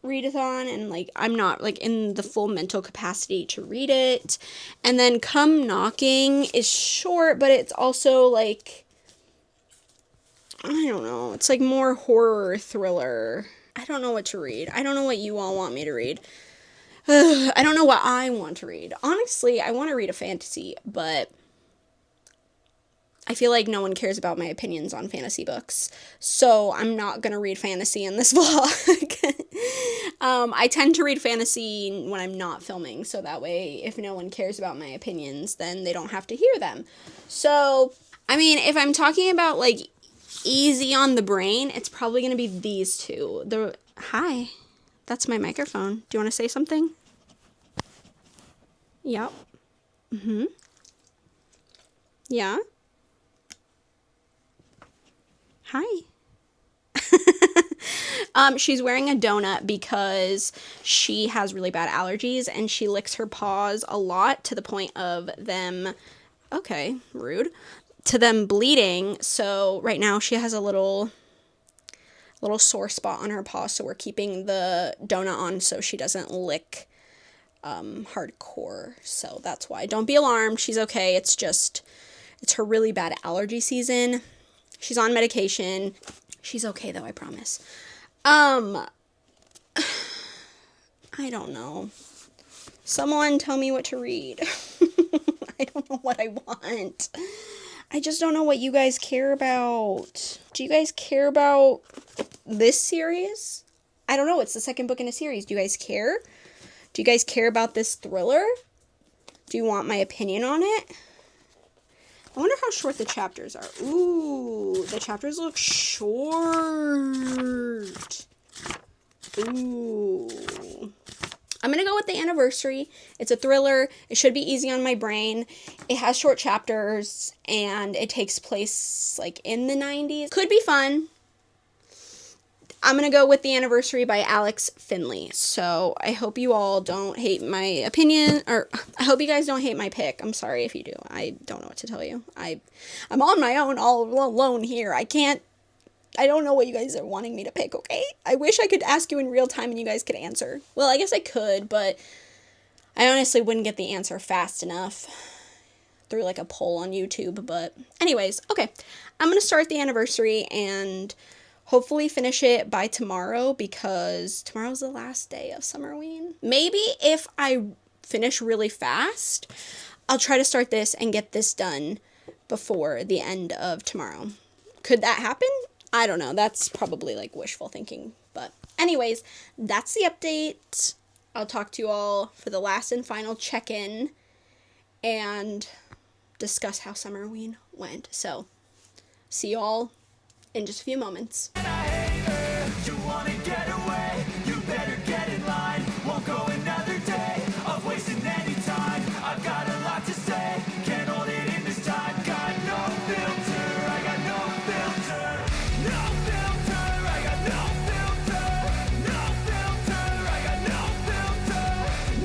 readathon, and like I'm not like in the full mental capacity to read it. And then Come Knocking is short, but it's also like, I don't know, it's like more horror thriller. I don't know what to read. I don't know what you all want me to read. I don't know what I want to read. Honestly, I want to read a fantasy, but I feel like no one cares about my opinions on fantasy books, so I'm not gonna read fantasy in this vlog. I tend to read fantasy when I'm not filming, so that way if no one cares about my opinions, then they don't have to hear them. So, I mean, if I'm talking about, like, easy on the brain, it's probably gonna be these two. Hi, that's my microphone. Do you want to say something? Yep. Mm-hmm. Yeah. Hi. She's wearing a donut because she has really bad allergies and she licks her paws a lot to the point of them, okay, rude, to them bleeding. So right now she has a little sore spot on her paw, so we're keeping the donut on so she doesn't lick hardcore. So that's why. Don't be alarmed. She's okay. It's her really bad allergy season. She's on medication. She's okay though, I promise. I don't know. Someone tell me what to read. I don't know what I want. I just don't know what you guys care about. Do you guys care about this series? I don't know. It's the second book in a series. Do you guys care? Do you guys care about this thriller? Do you want my opinion on it? I wonder how short the chapters are. Ooh, the chapters look short. Ooh. I'm going to go with the anniversary. It's a thriller. It should be easy on my brain. It has short chapters, and it takes place, like, in the 90s. Could be fun. I'm going to go with The Anniversary by Alex Finley. So I hope you all don't hate my opinion, or I hope you guys don't hate my pick. I'm sorry if you do. I don't know what to tell you. I'm on my own, all alone here. I don't know what you guys are wanting me to pick, okay? I wish I could ask you in real time and you guys could answer. Well, I guess I could, but I honestly wouldn't get the answer fast enough through, like, a poll on YouTube. But anyways, okay. I'm going to start The Anniversary and hopefully finish it by tomorrow, because tomorrow's the last day of Summerween. Maybe if I finish really fast, I'll try to start this and get this done before the end of tomorrow. Could that happen? I don't know. That's probably, like, wishful thinking. But anyways, that's the update. I'll talk to you all for the last and final check-in and discuss how Summerween went. So, see you all in just a few moments. You wanna get away, you better get in line. Won't go another day of wasting any time. I've got a lot to say, can't hold it in this time. Got no filter, I got no filter. No filter, I got no filter. No filter, I got no filter.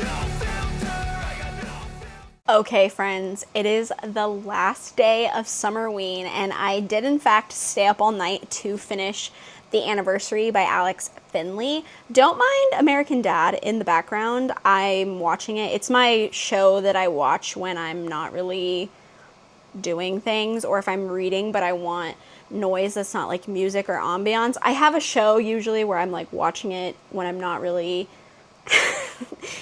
No filter, I got no filter. Okay, friends, it is the last day of Summerween, and I did in fact stay up all night to finish The Anniversary by Alex Finley. Don't mind American Dad in the background. I'm watching it. It's my show that I watch when I'm not really doing things, or if I'm reading but I want noise that's not like music or ambiance. I have a show usually where I'm like watching it when I'm not really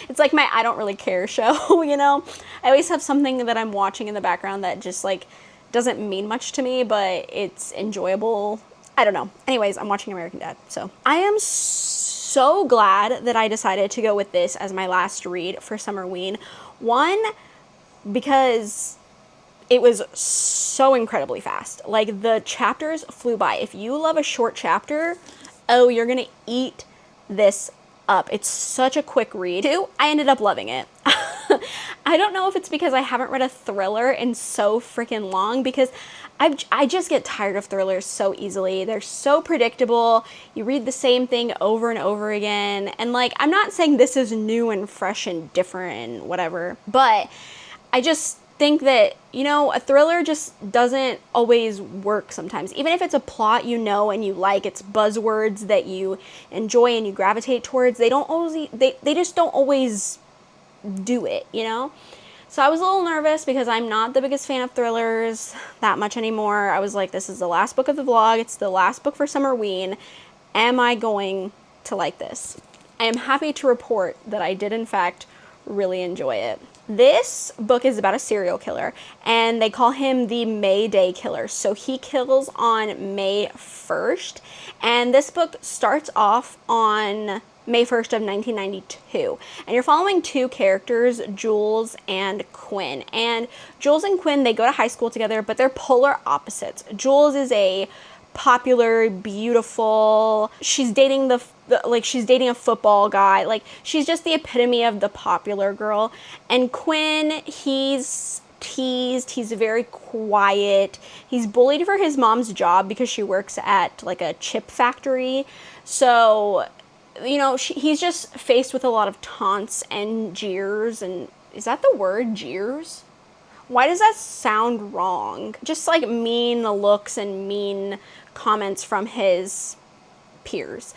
it's like my I don't really care show, you know? I always have something that I'm watching in the background that just, like, doesn't mean much to me, but it's enjoyable. I don't know. Anyways, I'm watching American Dad. So I am so glad that I decided to go with this as my last read for Summerween. One, because it was so incredibly fast. Like, the chapters flew by. If you love a short chapter, oh, you're gonna eat this up. It's such a quick read. Two, I ended up loving it. I don't know if it's because I haven't read a thriller in so freaking long, because I just get tired of thrillers so easily. They're so predictable. You read the same thing over and over again. And, like, I'm not saying this is new and fresh and different and whatever, but I just think that, you know, a thriller just doesn't always work sometimes. Even if it's a plot you know and you like, it's buzzwords that you enjoy and you gravitate towards, they don't always, they just don't always do it, you know? So I was a little nervous because I'm not the biggest fan of thrillers that much anymore. I was like, this is the last book of the vlog. It's the last book for Summerween. Am I going to like this? I am happy to report that I did in fact really enjoy it. This book is about a serial killer, and they call him the May Day Killer. So he kills on May 1st, and this book starts off on May 1st of 1992. And you're following two characters, Jules and Quinn. And Jules and Quinn, they go to high school together, but they're polar opposites. Jules is a popular, beautiful, she's dating she's dating a football guy. Like, she's just the epitome of the popular girl. And Quinn, he's teased, he's very quiet, he's bullied for his mom's job because she works at like a chip factory. So, you know, he's just faced with a lot of taunts and jeers. And is that the word, jeers? Why does that sound wrong? Just like mean looks and mean comments from his peers.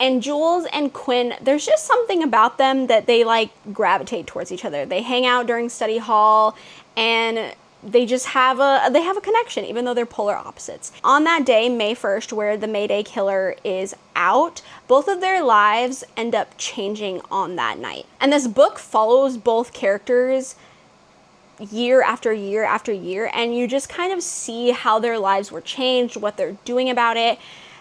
And Jules and Quinn, there's just something about them that they like gravitate towards each other. They hang out during study hall, and they just have a connection, even though they're polar opposites. On that day, May 1st, where the May Day Killer is out, both of their lives end up changing on that night. And this book follows both characters year after year after year, and you just kind of see how their lives were changed, what they're doing about it,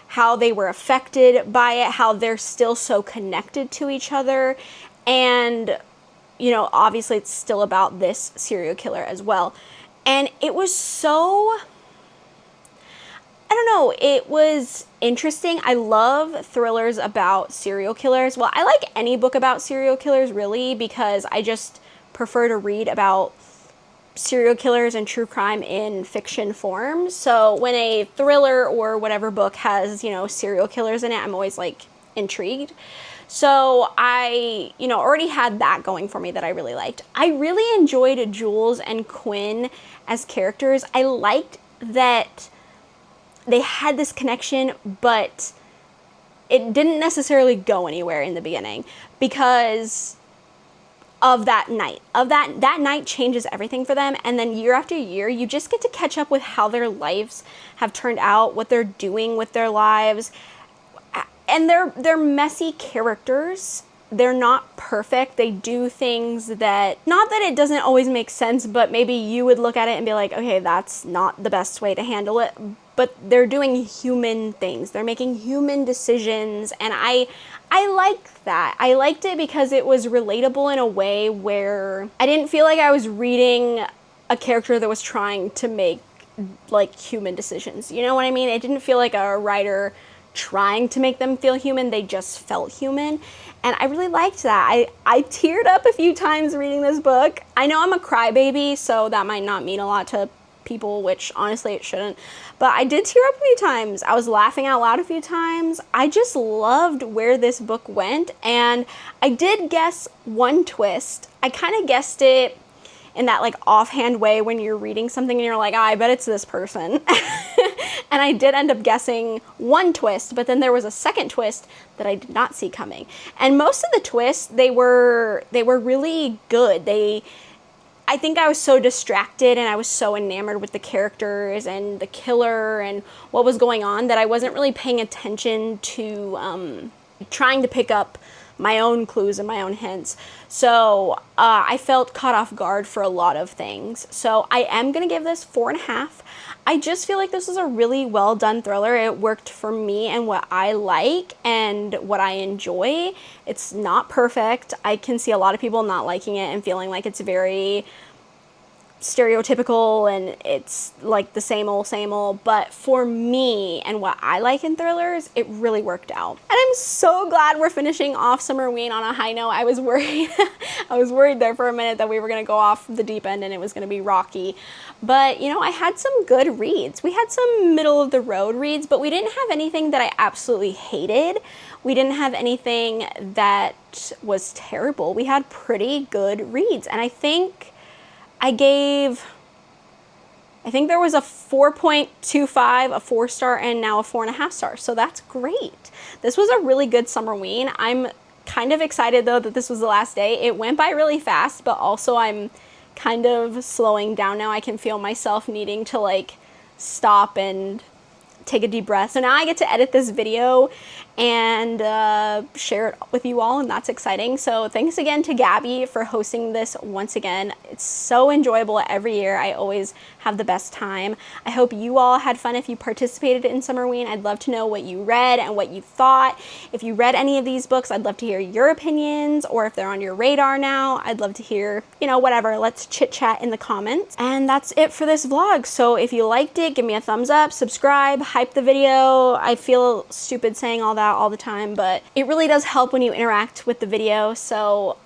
how they were affected by it, how they're still so connected to each other. And, you know, obviously it's still about this serial killer as well. And it was so, I don't know, it was interesting. I love thrillers about serial killers. Well, I like any book about serial killers, really, because I just prefer to read about serial killers and true crime in fiction form. So when a thriller or whatever book has, you know, serial killers in it, I'm always like intrigued. So I, you know, already had that going for me that I really liked. I really enjoyed Jules and Quinn as characters. I liked that they had this connection, but it didn't necessarily go anywhere in the beginning because of that night. That night changes everything for them, and then year after year, you just get to catch up with how their lives have turned out, what they're doing with their lives. And they're messy characters. They're not perfect. They do things that, not that it doesn't always make sense, but maybe you would look at it and be like, okay, that's not the best way to handle it. But they're doing human things. They're making human decisions, and I liked that. I liked it because it was relatable in a way where I didn't feel like I was reading a character that was trying to make like human decisions. You know what I mean? It didn't feel like a writer trying to make them feel human. They just felt human. And I really liked that. I teared up a few times reading this book. I know I'm a crybaby, so that might not mean a lot to people, which honestly it shouldn't. But I did tear up a few times. I was laughing out loud a few times. I just loved where this book went. And I did guess one twist. I kind of guessed it in that like offhand way when you're reading something and you're like, I bet it's this person. And I did end up guessing one twist, but then there was a second twist that I did not see coming. And most of the twists, they were really good. I think I was so distracted and I was so enamored with the characters and the killer and what was going on that I wasn't really paying attention to trying to pick up my own clues and my own hints. So I felt caught off guard for a lot of things. So I am going to give this 4.5. I just feel like this is a really well done thriller. It worked for me and what I like and what I enjoy. It's not perfect. I can see a lot of people not liking it and feeling like it's very stereotypical and it's like the same old, but for me and what I like in thrillers, it really worked out. And I'm so glad we're finishing off Summerween on a high note. I was worried I was worried there for a minute that we were going to go off the deep end and it was going to be rocky. But you know, I had some good reads. We had some middle of the road reads, but we didn't have anything that I absolutely hated. We didn't have anything that was terrible. We had pretty good reads, and I think there was a 4.25, a 4-star, and now a 4.5 stars. So that's great. This was a really good Summerween. I'm kind of excited though that this was the last day. It went by really fast, but also I'm kind of slowing down now. I can feel myself needing to like stop and take a deep breath. So now I get to edit this video and share it with you all, and that's exciting. So thanks again to Gabby for hosting this once again. It's so enjoyable every year. I always have the best time. I hope you all had fun if you participated in Summerween. I'd love to know what you read and what you thought. If you read any of these books, I'd love to hear your opinions, or if they're on your radar now, I'd love to hear, you know, whatever. Let's chit chat in the comments. And that's it for this vlog. So if you liked it, give me a thumbs up, subscribe, hype the video. I feel stupid saying all that all the time, but it really does help when you interact with the video. So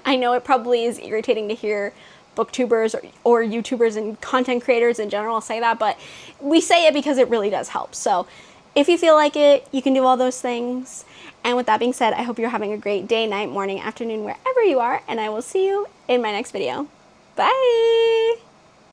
I know it probably is irritating to hear booktubers or YouTubers and content creators in general say that, but we say it because it really does help. So if you feel like it, you can do all those things. And with that being said, I hope you're having a great day, night, morning, afternoon, wherever you are, and I will see you in my next video. Bye!